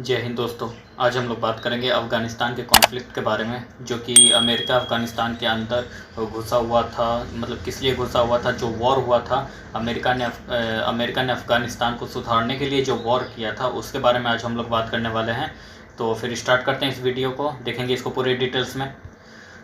जय हिंद दोस्तों। आज हम लोग बात करेंगे अफ़गानिस्तान के कॉन्फ्लिक्ट के बारे में, जो कि अमेरिका अफ़गानिस्तान के अंदर घुसा हुआ था। मतलब किस लिए घुसा हुआ था, जो वॉर हुआ था अमेरिका ने अफ़गानिस्तान को सुधारने के लिए जो वॉर किया था, उसके बारे में आज हम लोग बात करने वाले हैं। तो फिर स्टार्ट करते हैं इस वीडियो को, देखेंगे इसको पूरे डिटेल्स में।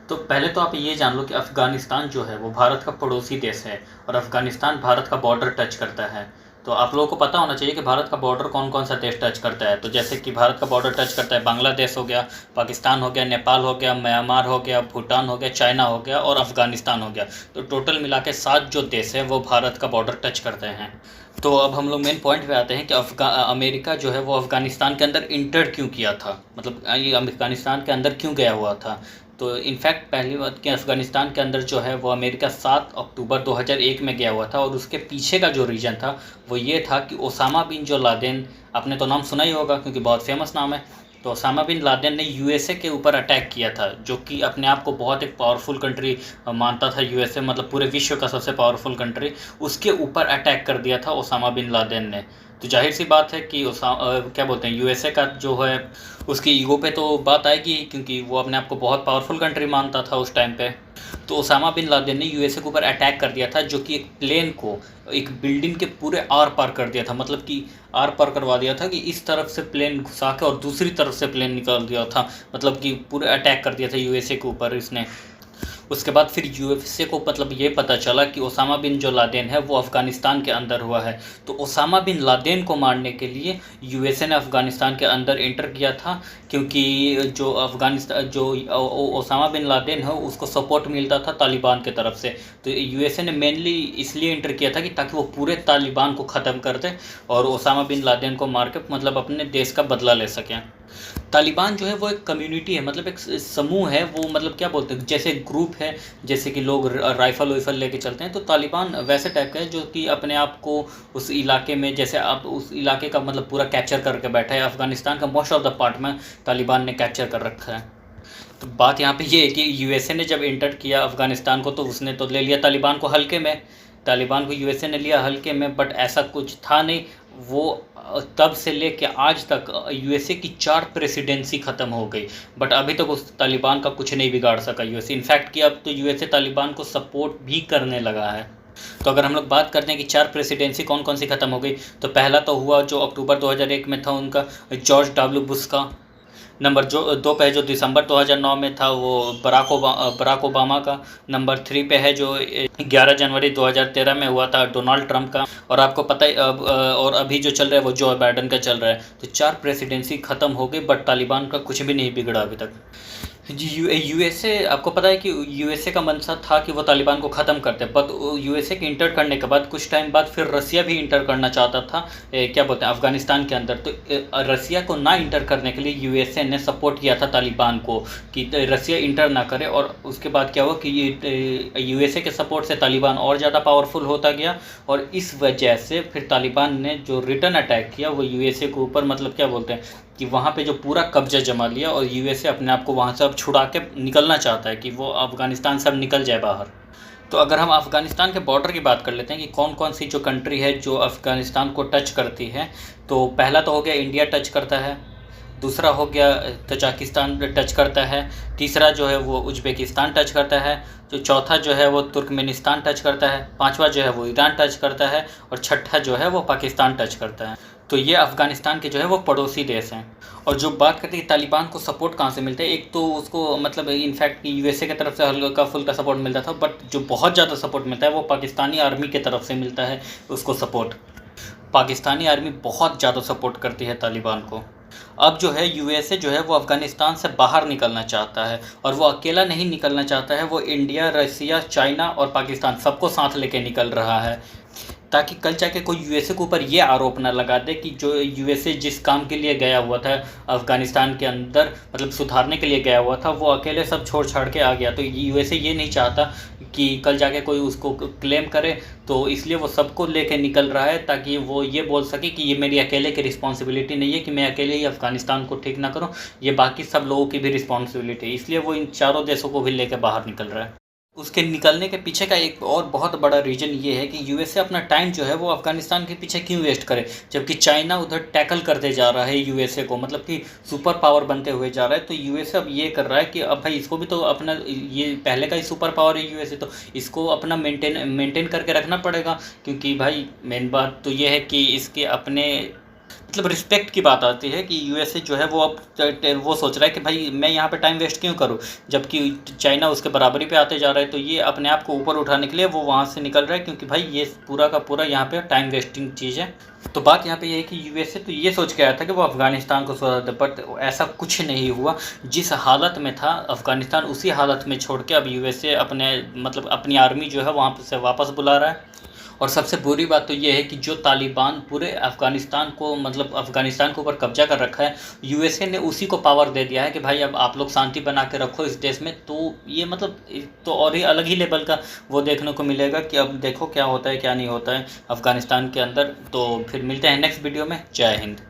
तो पहले तो आप ये जान लो कि अफ़गानिस्तान जो है वो भारत का पड़ोसी देश है और अफ़गानिस्तान भारत का बॉर्डर टच करता है। तो आप लोगों को पता होना चाहिए कि भारत का बॉर्डर कौन कौन सा देश टच करता है। तो जैसे कि भारत का बॉर्डर टच करता है बांग्लादेश हो गया, पाकिस्तान हो गया, नेपाल हो गया, म्यांमार हो गया, भूटान हो गया, चाइना हो गया और अफ़गानिस्तान हो गया। तो टोटल मिला के 7 जो देश है वो भारत का बॉर्डर टच करते हैं। तो अब हम लोग मेन पॉइंट पे आते हैं कि अमेरिका जो है वो अफ़गानिस्तान के अंदर इंटर क्यों किया था, मतलब ये अफ़गानिस्तान के अंदर क्यों गया हुआ था। तो इनफैक्ट पहली बात कि अफ़गानिस्तान के अंदर जो है वो अमेरिका 7 अक्टूबर 2001 में गया हुआ था, और उसके पीछे का जो रीज़न था वो ये था कि ओसामा बिन जो लादेन, आपने तो नाम सुना ही होगा क्योंकि बहुत फेमस नाम है। तो ओसामा बिन लादेन ने यूएसए के ऊपर अटैक किया था, जो कि अपने आप को बहुत एक पावरफुल कंट्री मानता था। यूएसए मतलब पूरे विश्व का सबसे पावरफुल कंट्री, उसके ऊपर अटैक कर दिया था ओसामा बिन लादेन ने। तो जाहिर सी बात है कि क्या बोलते हैं, यूएसए का जो है उसकी ईगो पे तो बात आएगी, क्योंकि वो अपने आप को बहुत पावरफुल कंट्री मानता था उस टाइम पे। तो ओसामा बिन लादेन ने यूएसए के ऊपर अटैक कर दिया था, जो कि एक प्लेन को एक बिल्डिंग के पूरे आर पार कर दिया था। मतलब कि आर पार करवा दिया था कि इस तरफ से प्लेन घुसा के और दूसरी तरफ से प्लेन निकाल दिया था। मतलब कि पूरे अटैक कर दिया था यूएसए के ऊपर इसने। उसके बाद फिर यूएसए को मतलब ये पता चला कि ओसामा बिन जो लादेन है वो अफ़गानिस्तान के अंदर हुआ है। तो ओसामा बिन लादेन को मारने के लिए यूएसए ने अफ़गानिस्तान के अंदर इंटर किया था, क्योंकि जो अफ़गानिस्तान जो ओसामा बिन लादेन है उसको सपोर्ट मिलता था तालिबान के तरफ से। तो यूएसए ने मेनली इसलिए इंटर किया था कि ताकि वो पूरे तालिबान को ख़त्म कर दे और ओसामा बिन लादेन को मार के मतलब अपने देश का बदला ले सकें। तालिबान जो है वो एक कम्युनिटी है, मतलब एक समूह है वो, मतलब क्या बोलते हैं, जैसे ग्रुप है, जैसे कि लोग राइफ़ल वाइफल लेके चलते हैं। तो तालिबान वैसे टाइप का है जो कि अपने आप को उस इलाके में, जैसे आप उस इलाके का मतलब पूरा कैप्चर करके बैठा है। अफ़गानिस्तान का मोस्ट ऑफ द पार्ट में तालिबान ने कैप्चर कर रखा है। तो बात यहाँ पे ये है कि यूएसए ने जब इंटर किया अफ़गानिस्तान को तो उसने तो ले लिया तालिबान को हल्के में, तालिबान को यूएसए ने लिया हल्के में, बट ऐसा कुछ था नहीं। वो तब से लेके आज तक यूएसए की 4 प्रेसिडेंसी ख़त्म हो गई, बट अभी तक उस तालिबान का कुछ नहीं बिगाड़ सका यूएसए। इनफैक्ट कि अब तो यूएसए तालिबान को सपोर्ट भी करने लगा है। तो अगर हम लोग बात करते हैं कि 4 प्रेसिडेंसी कौन कौन सी ख़त्म हो गई, तो पहला तो हुआ जो अक्टूबर 2001 में था उनका, जॉर्ज डब्ल्यू बुश का। नंबर जो 2 पे है जो दिसंबर 2009 में था वो बराक ओबामा का। नंबर 3 पे है जो 11 जनवरी 2013 में हुआ था डोनाल्ड ट्रंप का। और आपको पता है और अभी जो चल रहा है वो जो बाइडन का चल रहा है। तो 4 प्रेसिडेंसी ख़त्म हो गई, बट तालिबान का कुछ भी नहीं बिगड़ा अभी तक। जी यूएसए, आपको पता है कि यूएसए का मंशा था कि वो तालिबान को ख़त्म करते, पर यूएसए के इंटर करने के बाद कुछ टाइम बाद फिर रसिया भी इंटर करना चाहता था क्या बोलते हैं अफ़गानिस्तान के अंदर। तो रसिया को ना इंटर करने के लिए यूएसए ने सपोर्ट किया था तालिबान को कि रसिया इंटर ना करे। और उसके बाद क्या हुआ कि यूएसए के सपोर्ट से तालिबान और ज़्यादा पावरफुल होता गया, और इस वजह से फिर तालिबान ने जो रिटर्न अटैक किया वो यूएसए के ऊपर, मतलब क्या बोलते हैं कि वहाँ पे जो पूरा कब्जा जमा लिया, और यूएसए अपने आप को वहाँ से अब छुड़ा के निकलना चाहता है कि वो अफ़गानिस्तान से अब निकल जाए बाहर। तो अगर हम अफ़गानिस्तान के बॉर्डर की बात कर लेते हैं कि कौन कौन सी जो कंट्री है जो अफ़गानिस्तान को टच करती है, तो पहला तो हो गया इंडिया टच करता है, दूसरा हो गया तजाकिस्तान टच करता है, तीसरा जो है वो उज़्बेकिस्तान टच करता है, जो चौथा जो है वो तुर्कमेनिस्तान टच करता है, पांचवा जो है वो ईरान टच करता है, और छठा जो है वो पाकिस्तान टच करता है। तो ये अफ़गानिस्तान के जो है वो पड़ोसी देश हैं। और जो बात करते हैं तालिबान को सपोर्ट कहाँ से मिलता है, एक तो उसको मतलब इनफैक्ट यूएसए की तरफ से हल्का फुल्का सपोर्ट मिलता था, बट जो बहुत ज़्यादा सपोर्ट मिलता है वो पाकिस्तानी आर्मी की तरफ से मिलता है उसको सपोर्ट। पाकिस्तानी आर्मी बहुत ज़्यादा सपोर्ट करती है तालिबान को। अब जो है यूएसए जो है वो अफ़गानिस्तान से बाहर निकलना चाहता है, और वो अकेला नहीं निकलना चाहता है, वो इंडिया, रसिया, चाइना और पाकिस्तान सबको साथ लेके निकल रहा है, ताकि कल जाके कोई यूएसए के ऊपर ये आरोप ना लगा दे कि जो यूएसए जिस काम के लिए गया हुआ था अफ़गानिस्तान के अंदर, मतलब सुधारने के लिए गया हुआ था, वो अकेले सब छोड़ छाड़ के आ गया। तो यूएसए ये नहीं चाहता कि कल जाके कोई उसको क्लेम करे, तो इसलिए वो सबको लेके निकल रहा है, ताकि वो ये बोल सके कि ये मेरी अकेले की रिस्पॉन्सिबिलिटी नहीं है कि मैं अकेले ही अफ़गानिस्तान को ठीक ना करूँ, ये बाकी सब लोगों की भी रिस्पॉन्सिबिलिटी है। इसलिए वो इन चारों देशों को भी लेकर बाहर निकल रहा है। उसके निकलने के पीछे का एक और बहुत बड़ा रीज़न ये है कि यूएसए अपना टाइम जो है वो अफ़गानिस्तान के पीछे क्यों वेस्ट करे, जबकि चाइना उधर टैकल करते जा रहा है यूएसए को, मतलब कि सुपर पावर बनते हुए जा रहा है। तो यूएसए अब ये कर रहा है कि अब भाई इसको भी तो अपना, ये पहले का ही सुपर पावर है यूएसए, तो इसको अपना मेंटेन करके रखना पड़ेगा। क्योंकि भाई मेन बात तो ये है कि इसके अपने मतलब रिस्पेक्ट की बात आती है कि यूएसए जो है वो अब वो सोच रहा है कि भाई मैं यहाँ पे टाइम वेस्ट क्यों करूँ, जबकि चाइना उसके बराबरी पे आते जा रहा है। तो ये अपने आप को ऊपर उठाने के लिए वो वहाँ से निकल रहा है, क्योंकि भाई ये पूरा का पूरा यहाँ पे टाइम वेस्टिंग चीज़ है। तो बात यहाँ पे ये है कि यूएसए तो ये सोच के आया था कि वो अफ़गानिस्तान को सुधार दे, बट ऐसा कुछ नहीं हुआ। जिस हालत में था अफ़गानिस्तान, उसी हालत में छोड़ के अब यूएसए अपने मतलब अपनी आर्मी जो है वहाँ से वापस बुला रहा है। और सबसे बुरी बात तो ये है कि जो तालिबान पूरे अफ़गानिस्तान को मतलब अफ़गानिस्तान के ऊपर कब्जा कर रखा है, यूएसए ने उसी को पावर दे दिया है कि भाई अब आप लोग शांति बना के रखो इस देश में। तो ये मतलब तो और ही अलग ही लेवल का वो देखने को मिलेगा कि अब देखो क्या होता है क्या नहीं होता है अफ़गानिस्तान के अंदर। तो फिर मिलते हैं नेक्स्ट वीडियो में। जय हिंद।